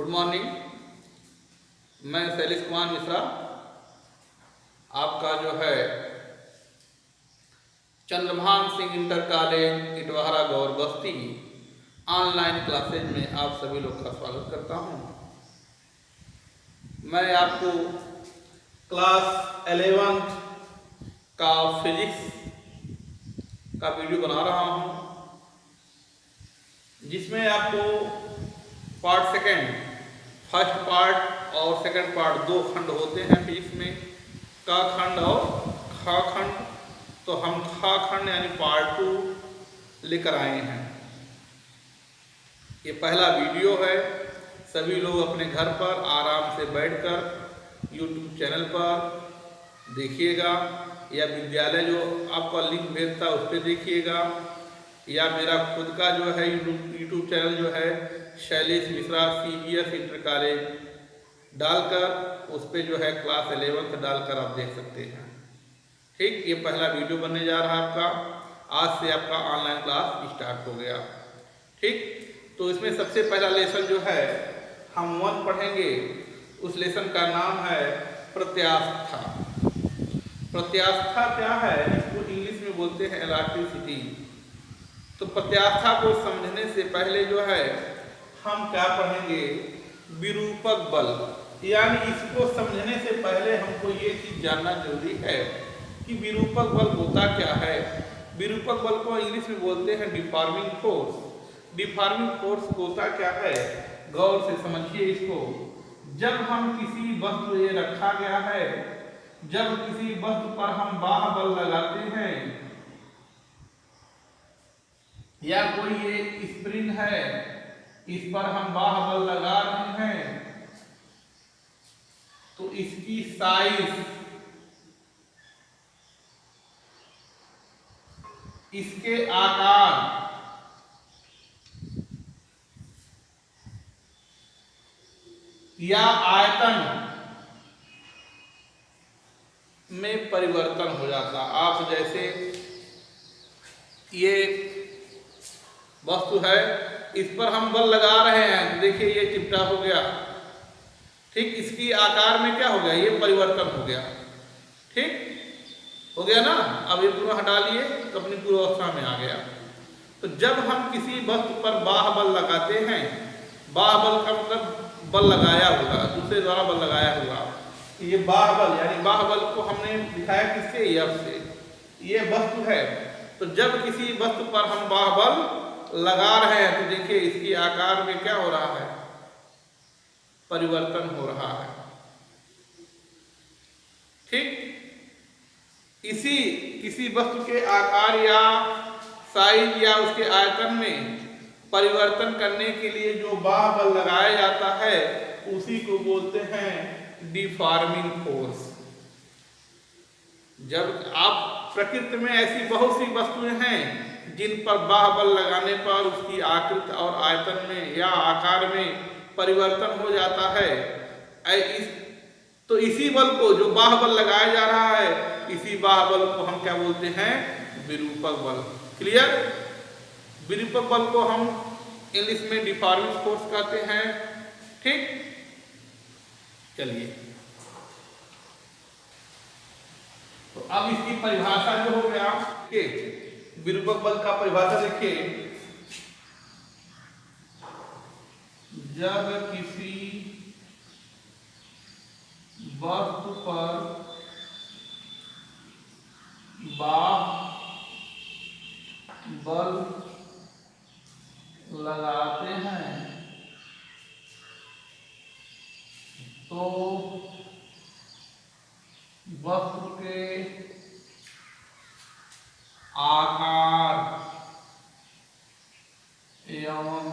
Good morning. मैं शैलेश कुमार मिश्रा आपका जो है चंद्रभान सिंह इंटर कॉलेज इटवारा गौर बस्ती ऑनलाइन क्लासेज में आप सभी लोग का स्वागत करता हूं। मैं आपको क्लास 11th का फिजिक्स का वीडियो बना रहा हूं, जिसमें आपको पार्ट सेकेंड, फर्स्ट पार्ट और सेकंड पार्ट दो खंड होते हैं फिजिक्स में, का खंड और खा खंड। तो हम खा खंड यानी पार्ट 2 लेकर आए हैं। ये पहला वीडियो है। सभी लोग अपने घर पर आराम से बैठकर YouTube चैनल पर देखिएगा, या विद्यालय जो आपका लिंक भेजता है उस पर देखिएगा, या मेरा खुद का जो है यूट्यूब चैनल जो है Shailesh Mishra CBS inter college डालकर उस पर जो है क्लास 11th डालकर आप देख सकते हैं। ठीक, ये पहला वीडियो बनने जा रहा है आपका। आज से आपका ऑनलाइन क्लास स्टार्ट हो गया। ठीक, तो इसमें सबसे पहला लेसन जो है हम 1 पढ़ेंगे। उस लेसन का नाम है प्रत्यास्था। प्रत्यास्था क्या है? इसको इंग्लिश में बोलते हैं इलास्टिसिटी। तो प्रत्यास्था को समझने से पहले जो है हम क्या पढ़ेंगे? विरूपक बल। यानी इसको समझने से पहले हमको ये चीज जानना जरूरी है कि विरूपक बल होता क्या है। विरूपक बल को इंग्लिश में बोलते हैं डिफॉर्मिंग फोर्स। डिफॉर्मिंग फोर्स होता क्या है? गौर से समझिए इसको। जब हम किसी वस्तु, ये रखा गया है, जब किसी वस्तु पर हम बाह्य बल लगाते हैं, या कोई ये स्प्रिंग है, इस पर हम बाह्य बल लगा रहे हैं, तो इसकी साइज, इसके आकार या आयतन में परिवर्तन हो जाता। आप जैसे ये वस्तु है, इस पर हम बल लगा रहे हैं, देखिए ये चिपटा हो गया। ठीक, इसकी आकार में क्या हो गया? ये परिवर्तन हो गया। ठीक हो गया ना। अब ये पूरा हटा लिए तो अपनी पूर्वावस्था में आ गया। तो जब हम किसी वस्तु पर बाह्य बल लगाते हैं, बाह्य बल का मतलब बल लगाया होगा, दूसरे द्वारा बल लगाया होगा। ये बाह्य बल, यानी बाह्य बल को हमने दिखाया किससे? F से। ये वस्तु है, तो जब किसी वस्तु पर हम बाह्य बल लगा रहे हैं तो देखिए इसकी आकार में क्या हो रहा है? परिवर्तन हो रहा है। ठीक, इसी किसी वस्तु के आकार या साइज या उसके आयतन में परिवर्तन करने के लिए जो बाह्य बल लगाया जाता है उसी को बोलते हैं डिफॉर्मिंग फोर्स। जब आप प्रकृति में ऐसी बहुत सी वस्तुएं हैं जिन पर बाह्य बल लगाने पर उसकी आकृति और आयतन में या आकार में परिवर्तन हो जाता है, तो इसी बल को, जो बाह्य बल लगाया जा रहा है, इसी बाह्य बल को हम क्या बोलते हैं? विरूपक बल। क्लियर? विरूपक बल को हम इंग्लिश में डिफॉर्मिंग फोर्स कहते हैं। ठीक, चलिए, तो अब इसकी परिभाषा जो हो गया कि विरूपक बल का परिभाषा देखिए। जब किसी वस्तु पर बाह्य बल लगाते हैं तो वस्तु के आकार एवं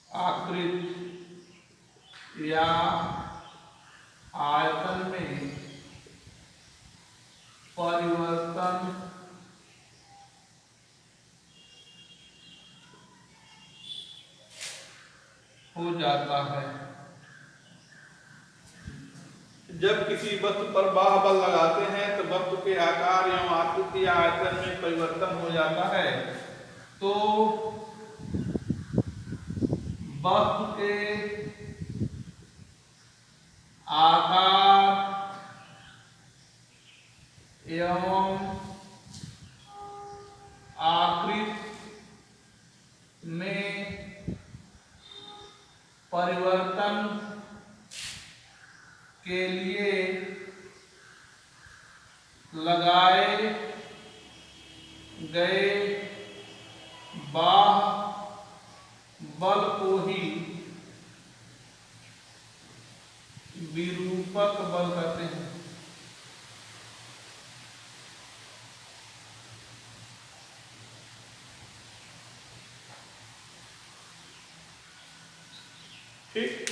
आकृति या आयतन में परिवर्तन हो जाता है। जब किसी वस्तु पर बाह्य बल लगाते हैं तो वस्तु के आकार एवं आकृति या आयतन में परिवर्तन हो जाता है। तो वस्तु के आकार एवं आकृति में परिवर्तन के लिए लगाए गए बाह्य बल को ही विरूपक बल कहते हैं। ठीक,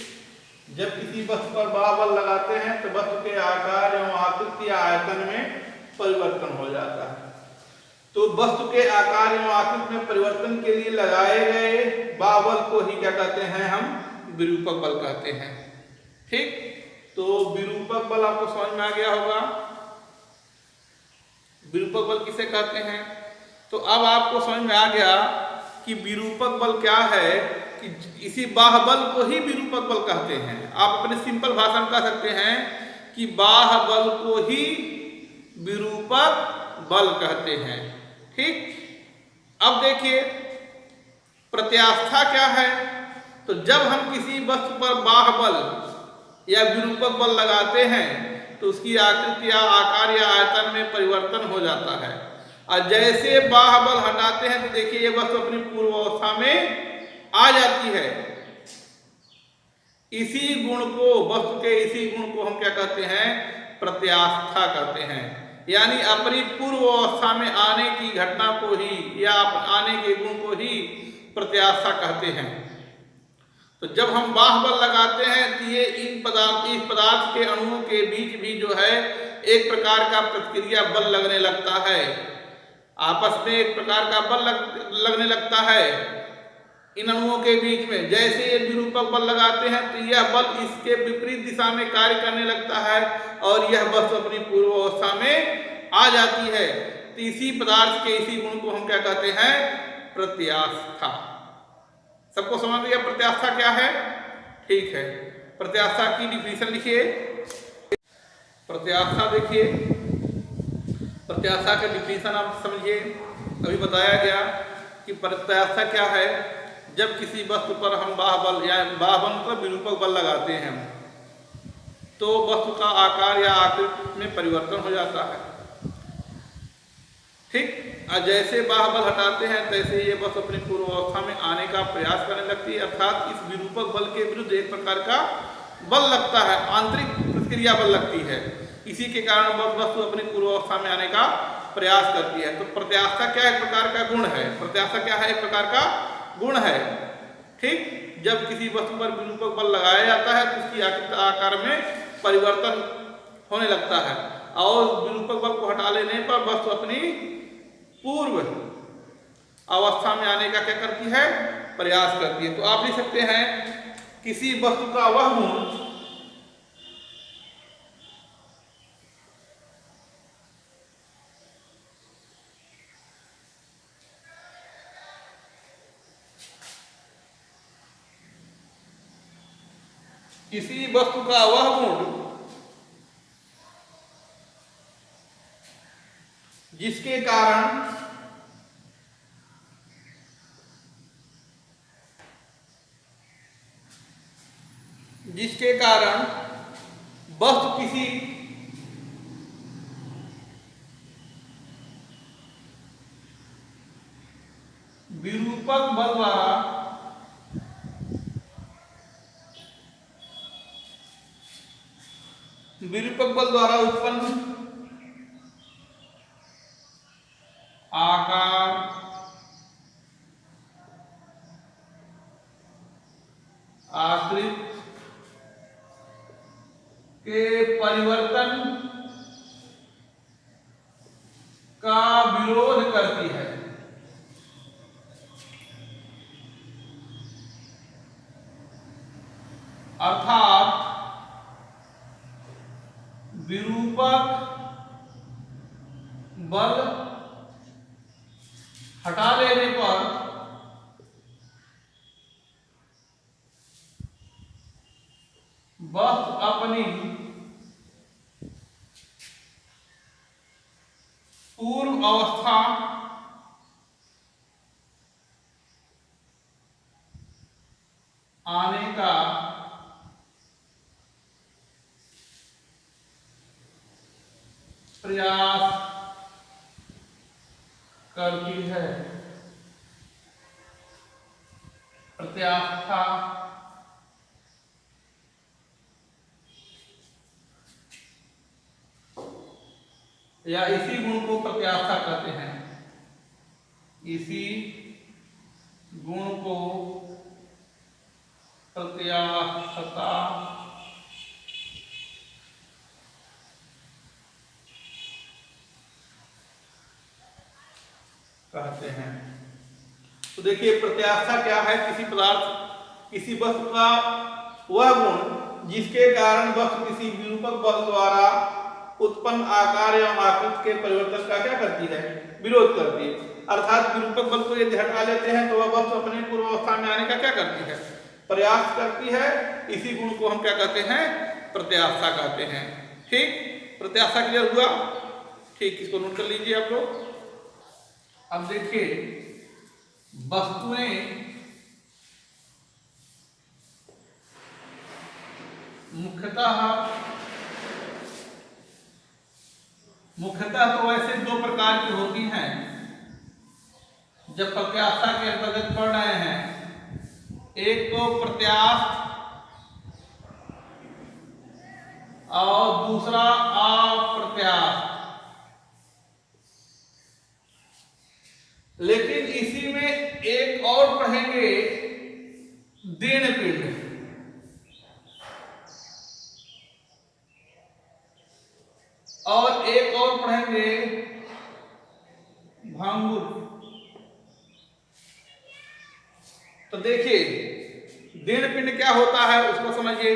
जब किसी वस्तु पर बाह्य बल लगाते हैं तो वस्तु के आकार एवं आकृति या आयतन में परिवर्तन हो जाता है। तो वस्तु के आकार एवं आकृति में परिवर्तन के लिए लगाए गए बाह्य बल को ही क्या कहते हैं, हम विरूपक बल कहते हैं। ठीक, तो विरूपक बल आपको समझ में आ गया होगा। विरूपक बल किसे कहते हैं? तो अब आपको समझ में आ गया कि विरूपक बल क्या है, कि इसी बाह्य बल को ही विरूपक बल कहते हैं। आप अपने सिंपल भाषा में कह सकते हैं कि बाह्य बल को ही विरूपक बल कहते हैं। ठीक, अब देखिए प्रत्यास्था क्या है। तो जब हम किसी वस्तु पर बाह्य बल या विरूपक बल लगाते हैं तो उसकी आकृति या आकार या आयतन में परिवर्तन हो जाता है। और जैसे बाह्य बल हटाते हैं तो देखिए ये वस्तु अपनी पूर्व अवस्था में आ जाती है। इसी गुण को, वस्तु के इसी गुण को हम क्या कहते हैं, प्रत्यास्था कहते हैं। यानी अपनी पूर्व अवस्था में आने की घटना को ही या आने के गुण को ही प्रत्यास्था कहते हैं। तो जब हम बाह्य बल लगाते हैं तो ये इस पदार्थ के अणुओं के बीच भी जो है एक प्रकार का प्रतिक्रिया बल लगने लगता है। आपस में एक प्रकार का बल लगने लगता है इन अणुओं के बीच में। जैसे ये विरूपक बल लगाते हैं तो यह बल इसके विपरीत दिशा में कार्य करने लगता है और यह वस्तु अपनी पूर्व अवस्था में आ जाती है। तो इसी पदार्थ के इसी गुण को हम क्या कहते हैं, प्रत्यास्था। सबको समझ गया प्रत्यास्था क्या है? ठीक है, प्रत्यास्था की डिफिनेशन लिखिए। प्रत्यास्था देखिए, प्रत्यास्था का डिफिनेशन आप समझिए। अभी बताया गया कि प्रत्यास्था क्या है। जब किसी वस्तु पर हम बाह्य बल या बाह्य बल मतलब विरूपक बल लगाते हैं तो वस्तु का आकार या आकृति में परिवर्तन हो जाता है। ठीक, और जैसे बाह्य बल हटाते हैं तैसे ये वस्तु अपनी पूर्व अवस्था में आने का प्रयास करने लगती है। अर्थात इस विरूपक बल के विरुद्ध एक प्रकार का बल लगता है, आंतरिक प्रतिक्रिया बल लगती है। इसी के कारण वस्तु अपनी पूर्व अवस्था में आने का प्रयास करती है। तो प्रत्यास्था क्या एक प्रकार का गुण है। प्रत्यास्था क्या है, एक प्रकार का गुण है। ठीक, जब किसी वस्तु पर विरूपक बल लगाया जाता है तो उसकी आकृति आकार में परिवर्तन होने लगता है और विरूपक बल को हटा लेने पर वस्तु अपनी पूर्व अवस्था में आने का क्या करती है, प्रयास करती है। तो आप लिख सकते हैं किसी वस्तु का वह गुण किसी वस्तु का वह गुण जिसके कारण वस्तु किसी विरूपक बल द्वारा उत्पन्न आकार, आकृति के परिवर्तन का विरोध करती है। विरूपक बल हटा लेने पर वस्तु अपनी पूर्व अवस्था आने का प्रयास करती है। प्रत्यास्था या इसी गुण को प्रत्यास्था कहते हैं। इसी गुण को प्रत्यास्थता कहते हैं। तो देखिए प्रत्यास्था क्या है? किसी पदार्थ किसी वस्तु का वह गुण जिसके कारण वस्तु किसी विरूपक बल द्वारा उत्पन्न आकार एवं आकृति के परिवर्तन का क्या करती है? विरोध करती है। अर्थात विरूपक बल को यदि हटा लेते हैं तो वह वस्तु अपने पूर्व अवस्था में आने का क्या करती है? प्रयास करती है। इसी गुण को हम क्या कहते हैं? प्रत्यास्था कहते हैं। ठीक, प्रत्यास्था क्लियर हुआ? ठीक, इसको नोट कर लीजिए आप लोग। अब देखिए वस्तुएं मुख्यतः तो ऐसे दो प्रकार की होती हैं जब प्रत्यास्था के अंतर्गत पढ़ रहे हैं। एक तो प्रत्यास्थ और दूसरा अप्रत्यास्थ। लेकिन इसी में एक और पढ़ेंगे दीन पिंड। और एक और पढ़ेंगे भंगुर। तो देखिए दीन पिंड क्या होता है उसको समझिए।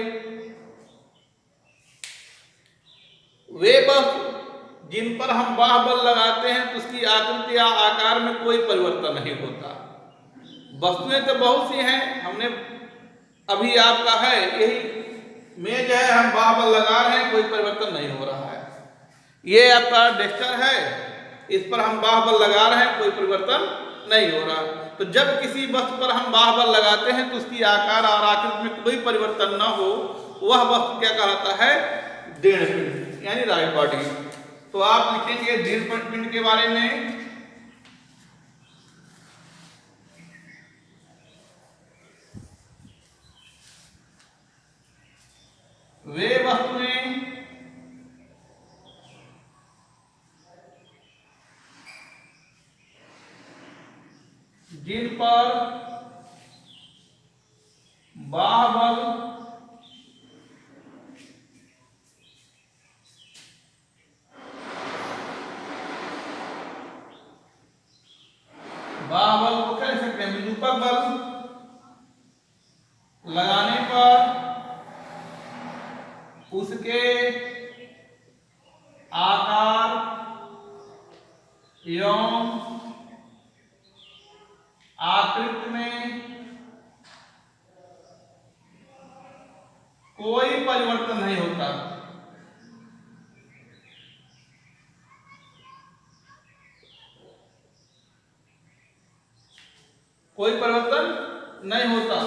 वे वस्तु जिन पर हम बाहुबल लगाते हैं तो उसकी आकृति या आकार में कोई परिवर्तन नहीं होता। वस्तुएं तो बहुत सी हैं, हमने अभी आपका है यही मेज है, हम बाहुबल लगा रहे हैं, कोई परिवर्तन नहीं हो रहा है। ये आपका डेस्टर है, इस पर हम बाहुबल लगा रहे हैं, कोई परिवर्तन नहीं हो रहा। तो जब किसी वस्तु पर हम बाहुबल लगाते हैं तो उसकी आकार और आकृति में कोई परिवर्तन न हो, वह वस्तु क्या कहलाता है? दीन पिंड यानी राइट बॉडी। तो आप लिखेंगे दीन पिंड के बारे में। वे वस्तुएं जिन पर बाहुबल को कह सकते हैं विरूपक बल लगाने पर उसके आकार एवं आकृति में कोई परिवर्तन नहीं होता। कोई परिवर्तन नहीं होता।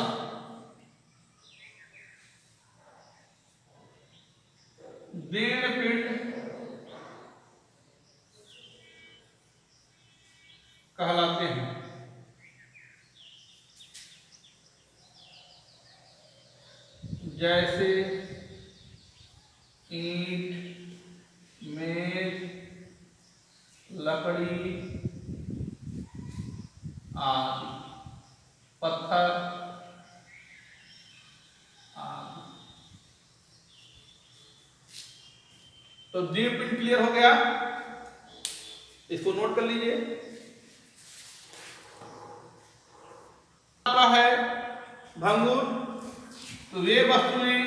दीन पिंड कहलाते हैं। जैसे ईंट, मेज, लकड़ी आदि, पत्थर आदि। तो दीन पिंड क्लियर हो गया, इसको नोट कर लीजिए। है भंगुर, तो वे वस्तुएं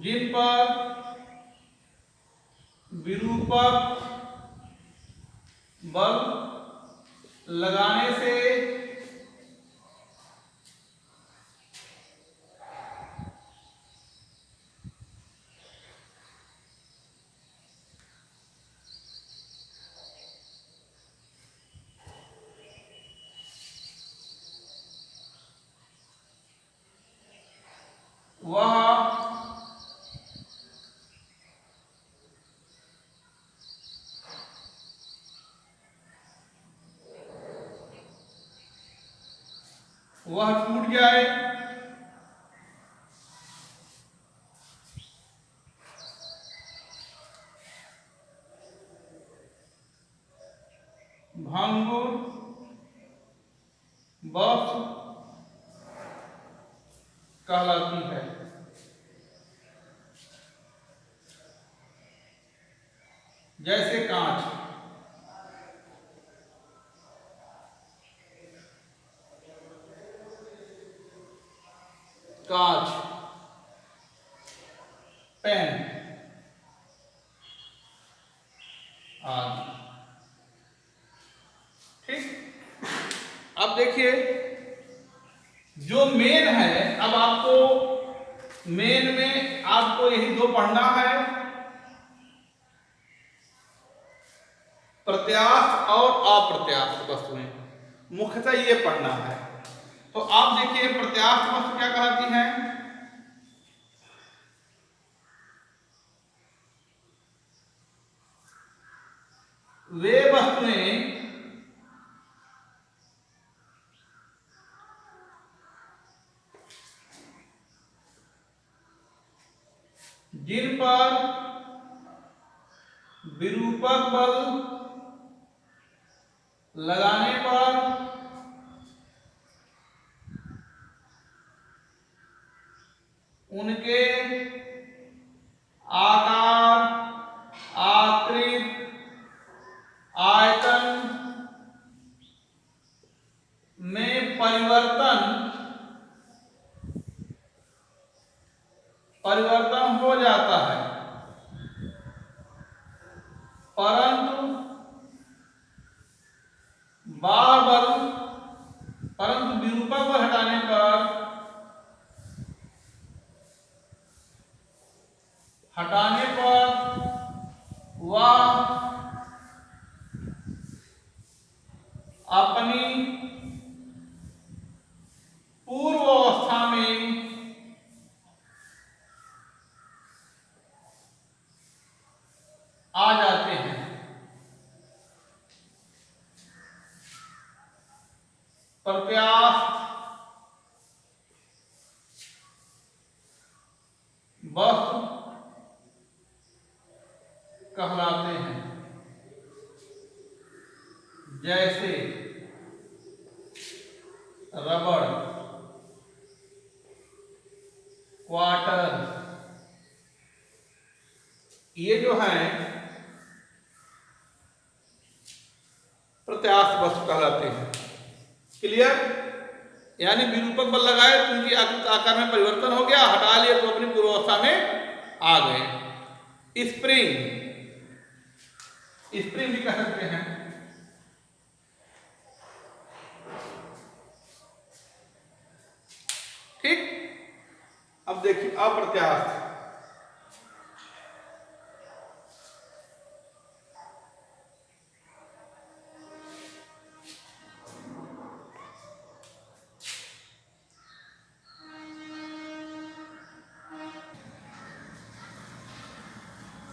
जिन पर विरूपक बल लगाने से वह टूट जाए, भंगुर वस्तु कहलाती है। जैसे कांच, कांच, पेन आदि। ठीक, अब देखिए जो मेन है, अब आपको मेन में आपको यही दो पढ़ना है, प्रत्यास्थ और अप्रत्यास्थ वस्तुएं, मुख्यतः ये पढ़ना है। तो आप देखिए प्रत्यास्थ वस्तु क्या कहलाती है? वे वस्तुएं जिन पर विरूपक बल लगाने पर उनके आकार, आकृति, आयतन में परिवर्तन हो जाता है, परंतु विरूपक बल हटाने पर वह अपनी पूर्व अवस्था में आ जाते हैं। प्रत्यास्थ वस्तु कहलाते हैं। जैसे रबड़, क्वार्टर, ये जो हैं प्रत्यास्थ वस्तु कहलाते हैं। क्लियर? यानी विरूपक बल लगाए तो उनकी आकार में परिवर्तन हो गया, हटा लिए तो अपनी पूर्वावस्था में आ गए। स्प्रिंग भी कह सकते हैं। ठीक, अब देखिए अप्रत्यास्थ।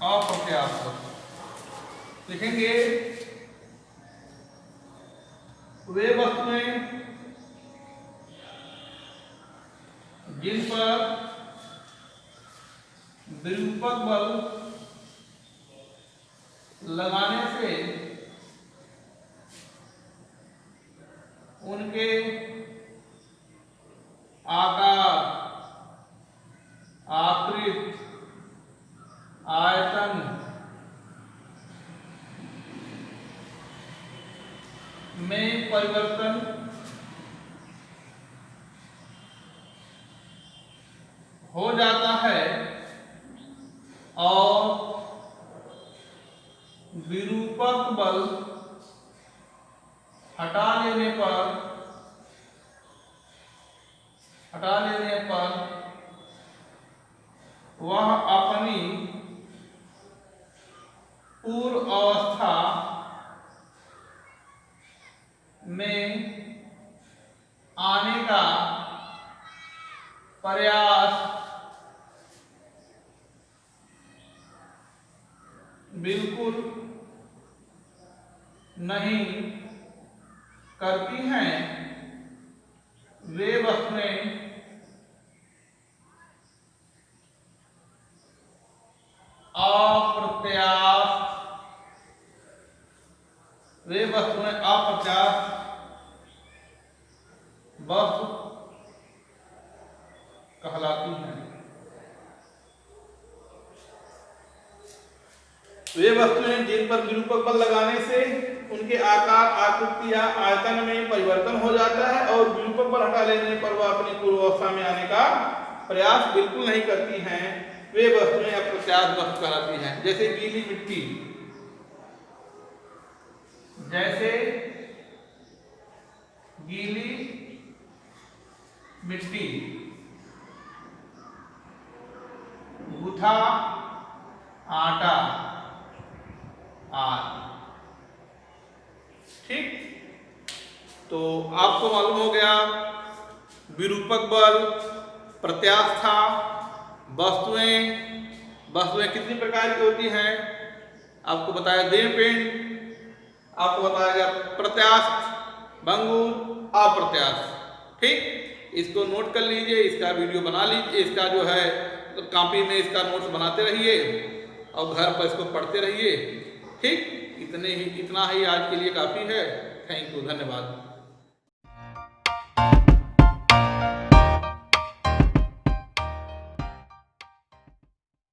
अप्रत्यास्थ लिखेंगे वे वस्तुएं जिन पर विरूपक बल लगाने से उनके आकार, आकृति, आयतन में परिवर्तन हो जाता है, और विरूपक बल हटा लेने पर वह अपनी पूर्व अवस्था में आने का प्रयास बिल्कुल नहीं करती हैं। वे वस्तुएं अप्रत्यास्थ वस्तु कहलाती हैं। वे वस्तुएं जिन पर विरूपक बल लगाने से उनके आकार, आकृति या आयतन में परिवर्तन हो जाता है और विरूपक बल हटा लेने पर वह अपनी पूर्वावस्था में आने का प्रयास बिल्कुल नहीं करती हैं। वे वस्तुएं अप्रत्यास्थ वस्तु कहलाती हैं। जैसे गीली मिट्टी, गूथा आटा आदि। ठीक, तो आपको मालूम हो गया विरूपक बल, प्रत्यास्था, वस्तुएं कितनी प्रकार की होती हैं। आपको बताया देह पिंड, आपको बताया गया प्रत्यास्थ, भंगुर, अप्रत्यास्थ। ठीक, इसको नोट कर लीजिए, इसका वीडियो बना लीजिए, इसका जो है कॉपी में इसका नोट्स बनाते रहिए और घर पर इसको पढ़ते रहिए। ठीक, इतना ही आज के लिए काफ़ी है। थैंक यू, धन्यवाद।